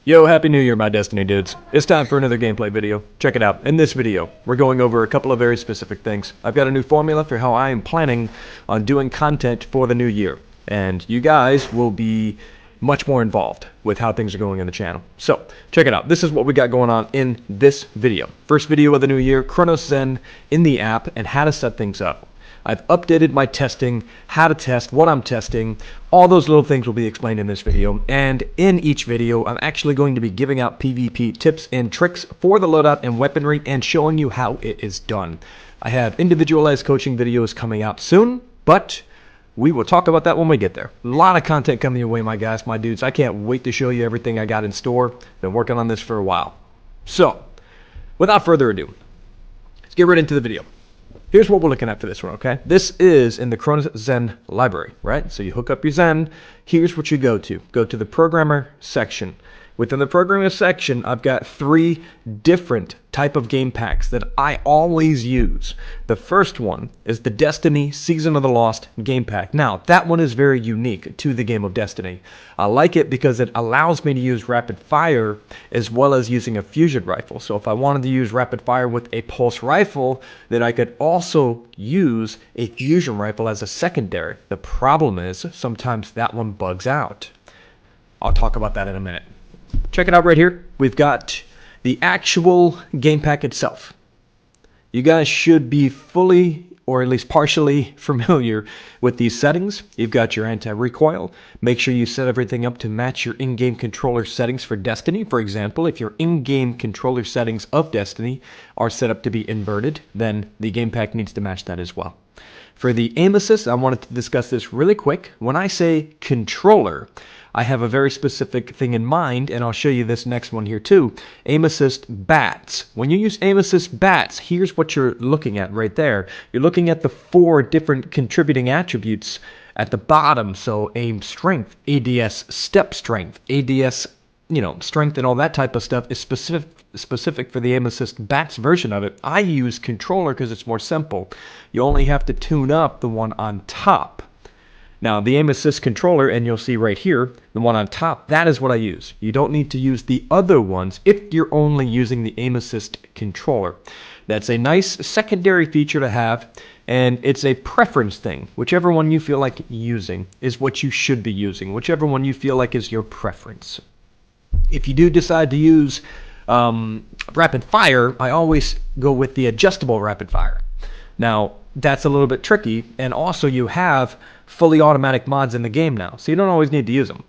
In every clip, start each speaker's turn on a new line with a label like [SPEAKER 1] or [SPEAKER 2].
[SPEAKER 1] Yo, Happy New Year, my Destiny dudes. It's time for another gameplay video. Check it out. In this video, we're going over a couple of very specific things. I've got a new formula for how I am planning on doing content for the new year. And you guys will be much more involved with how things are going in the channel. So, check it out. This is what we got going on in this video. First video of the new year, Cronus Zen in the app and how to set things up. I've updated my testing, how to test, what I'm testing. All those little things will be explained in this video. And in each video, I'm actually going to be giving out PvP tips and tricks for the loadout and weaponry and showing you how it is done. I have individualized coaching videos coming out soon, but we will talk about that when we get there. A lot of content coming your way, my guys, my dudes. I can't wait to show you everything I got in store. Been working on this for a while. So, without further ado, let's get right into the video. Here's what we're looking at for this one, okay? This is in the Cronus Zen library, right? So you hook up your Zen. Here's what you go to. Go to the programmer section. Within the programmer section, I've got 3 different type of game packs that I always use. The first one is the Destiny Season of the Lost game pack. Now, that one is very unique to the game of Destiny. I like it because it allows me to use rapid fire as well as using a fusion rifle. So if I wanted to use rapid fire with a pulse rifle, then I could also use a fusion rifle as a secondary. The problem is sometimes that one bugs out. I'll talk about that in a minute. Check it out right here. We've got the actual game pack itself. You guys should be fully or at least partially familiar with these settings. You've got your anti-recoil. Make sure you set everything up to match your in-game controller settings for Destiny. For example, if your in-game controller settings of Destiny are set up to be inverted, then the game pack needs to match that as well. For the aim assist, I wanted to discuss this really quick. When I say controller, I have a very specific thing in mind, and I'll show you this next one here too. Aim assist bats. When you use aim assist bats, here's what you're looking at right there. You're looking at the 4 different contributing attributes at the bottom. So aim strength, ADS step strength, ADS, strength and all that type of stuff is specific for the aim assist bats version of it. I use controller because it's more simple. You only have to tune up the one on top. Now, the aim assist controller, and you'll see right here, the one on top, that is what I use. You don't need to use the other ones if you're only using the aim assist controller. That's a nice secondary feature to have, and it's a preference thing. Whichever one you feel like using is what you should be using. Whichever one you feel like is your preference. If you do decide to use rapid fire, I always go with the adjustable rapid fire. Now, that's a little bit tricky, and also you have fully automatic mods in the game now, so you don't always need to use them.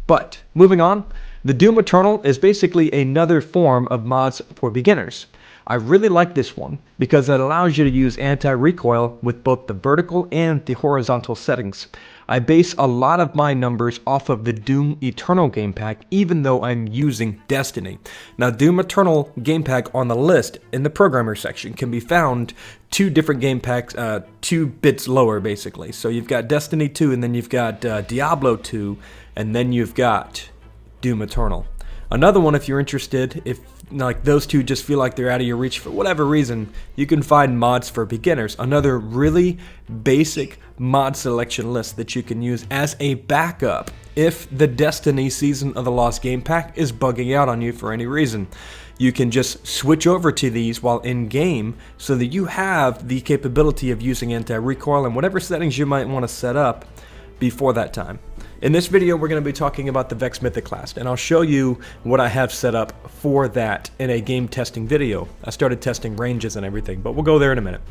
[SPEAKER 1] But, moving on, the Doom Eternal is basically another form of mods for beginners. I really like this one because it allows you to use anti-recoil with both the vertical and the horizontal settings. I base a lot of my numbers off of the Doom Eternal game pack, even though I'm using Destiny. Now, Doom Eternal game pack on the list in the programmer section can be found 2 different game packs, 2 bits lower basically. So you've got Destiny 2, and then you've got Diablo 2, and then you've got Doom Eternal. Another one, if you're interested, if like those 2 just feel like they're out of your reach for whatever reason, you can find mods for beginners. Another really basic mod selection list that you can use as a backup if the Destiny Season of the Lost game pack is bugging out on you for any reason. You can just switch over to these while in game so that you have the capability of using anti-recoil and whatever settings you might want to set up before that time. In this video, we're going to be talking about the Vex Mythoclast, and I'll show you what I have set up for that in a game testing video. I started testing ranges and everything, but we'll go there in a minute.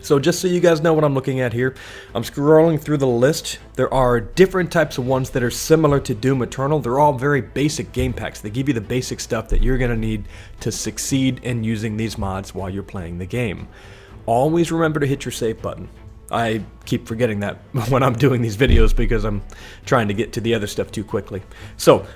[SPEAKER 1] So just so you guys know what I'm looking at here, I'm scrolling through the list. There are different types of ones that are similar to Doom Eternal. They're all very basic game packs. They give you the basic stuff that you're going to need to succeed in using these mods while you're playing the game. Always remember to hit your save button. I keep forgetting that when I'm doing these videos because I'm trying to get to the other stuff too quickly. So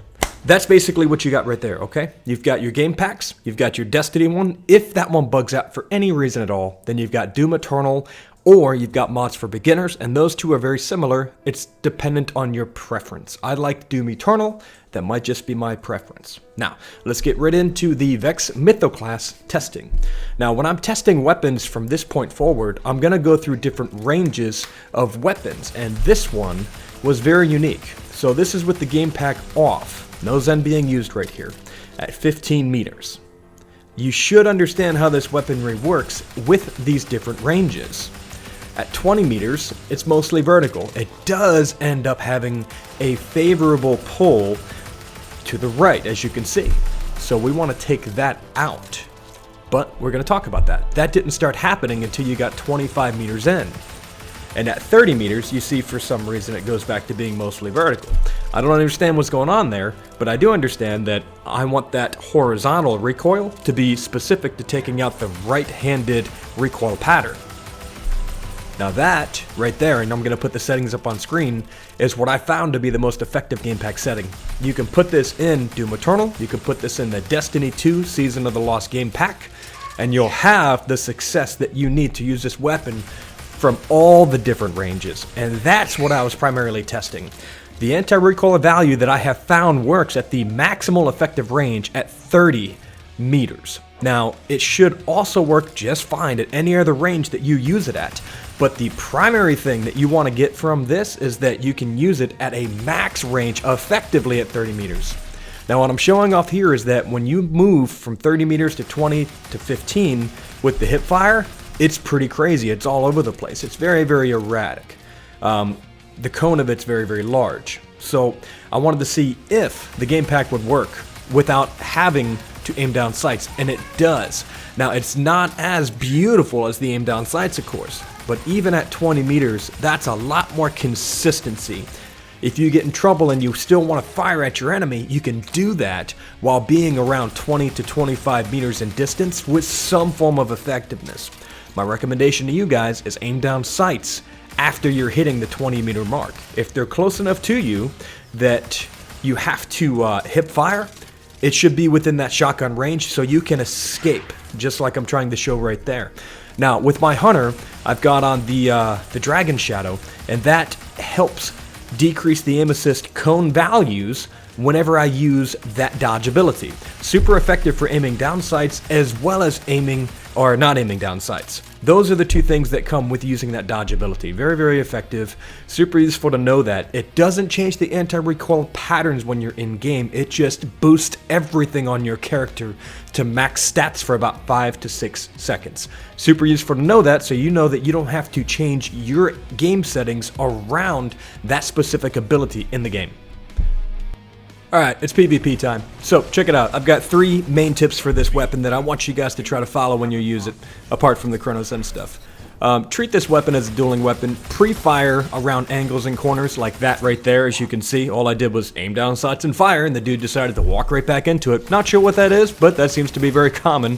[SPEAKER 1] that's basically what you got right there, okay? You've got your game packs, you've got your Destiny one. If that one bugs out for any reason at all, then you've got Doom Eternal, or you've got mods for beginners, and those 2 are very similar. It's dependent on your preference. I like Doom Eternal. That might just be my preference. Now, let's get right into the Vex Mytho class testing. Now, when I'm testing weapons from this point forward, I'm going to go through different ranges of weapons, and this one was very unique. So this is with the game pack off, no Zen being used right here, at 15 meters. You should understand how this weaponry works with these different ranges. At 20 meters, it's mostly vertical. It does end up having a favorable pull to the right, as you can see. So we want to take that out. But we're going to talk about that. That didn't start happening until you got 25 meters in. And at 30 meters, you see for some reason it goes back to being mostly vertical. I don't understand what's going on there, but I do understand that I want that horizontal recoil to be specific to taking out the right-handed recoil pattern. Now that, right there, and I'm going to put the settings up on screen, is what I found to be the most effective game pack setting. You can put this in Doom Eternal, you can put this in the Destiny 2 Season of the Lost game pack, and you'll have the success that you need to use this weapon from all the different ranges. And that's what I was primarily testing. The anti-recoil value that I have found works at the maximal effective range at 30 meters. Now, it should also work just fine at any other range that you use it at, but the primary thing that you want to get from this is that you can use it at a max range effectively at 30 meters. Now, what I'm showing off here is that when you move from 30 meters to 20 to 15 with the hip fire, it's pretty crazy. It's all over the place. It's very, very erratic. The cone of it's very, very large. So I wanted to see if the game pack would work without having to aim down sights, and it does. Now, it's not as beautiful as the aim down sights, of course, but even at 20 meters, that's a lot more consistency. If you get in trouble and you still want to fire at your enemy, you can do that while being around 20 to 25 meters in distance with some form of effectiveness. My recommendation to you guys is aim down sights after you're hitting the 20 meter mark. If they're close enough to you that you have to hip fire, it should be within that shotgun range so you can escape, just like I'm trying to show right there. Now, with my hunter, I've got on the Dragon Shadow, and that helps decrease the aim assist cone values whenever I use that dodge ability. Super effective for aiming down sights as well as aiming, or not aiming down sights. Those are the two things that come with using that dodge ability. Very, very effective. Super useful to know that. It doesn't change the anti-recoil patterns when you're in game. It just boosts everything on your character to max stats for about 5 to 6 seconds. Super useful to know that, so you know that you don't have to change your game settings around that specific ability in the game. Alright, it's PvP time. So, check it out. I've got 3 main tips for this weapon that I want you guys to try to follow when you use it, apart from the Cronus Zen stuff. Treat this weapon as a dueling weapon. Pre-fire around angles and corners like that right there, as you can see. All I did was aim down sights and fire, and the dude decided to walk right back into it. Not sure what that is, but that seems to be very common.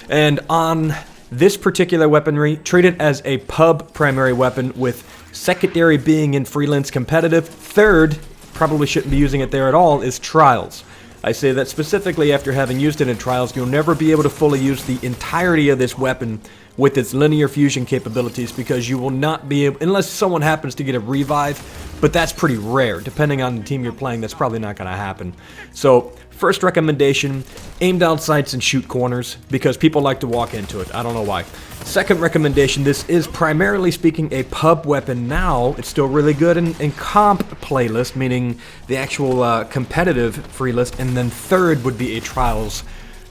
[SPEAKER 1] And on this particular weaponry, treat it as a pub primary weapon, with secondary being in freelance competitive. Third, probably shouldn't be using it there at all, is trials. I say that specifically after having used it in trials. You'll never be able to fully use the entirety of this weapon with its linear fusion capabilities, because you will not be able, unless someone happens to get a revive, but that's pretty rare. Depending on the team you're playing, that's probably not going to happen. So, first recommendation, aim down sights and shoot corners, because people like to walk into it. I don't know why. Second recommendation, this is primarily speaking a pub weapon now. It's still really good in comp playlist, meaning the actual competitive free list. And then third would be a trials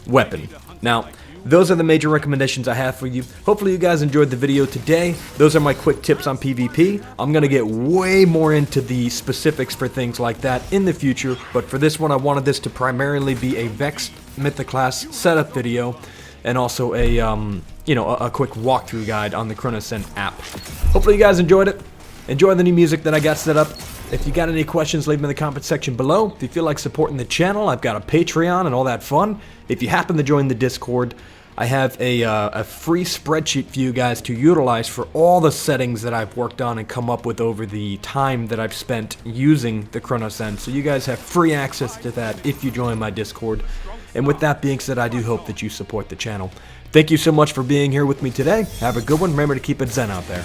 [SPEAKER 1] weapon. Now, those are the major recommendations I have for you. Hopefully you guys enjoyed the video today. Those are my quick tips on PvP. I'm going to get way more into the specifics for things like that in the future, but for this one I wanted this to primarily be a Vex Mythoclast setup video, and also a a quick walkthrough guide on the Cronus Zen app. Hopefully you guys enjoyed it. Enjoy the new music that I got set up. If you got any questions, leave them in the comment section below. If you feel like supporting the channel, I've got a Patreon and all that fun. If you happen to join the Discord, I have a free spreadsheet for you guys to utilize for all the settings that I've worked on and come up with over the time that I've spent using the Cronus Zen. So you guys have free access to that if you join my Discord. And with that being said, I do hope that you support the channel. Thank you so much for being here with me today. Have a good one. Remember to keep it Zen out there.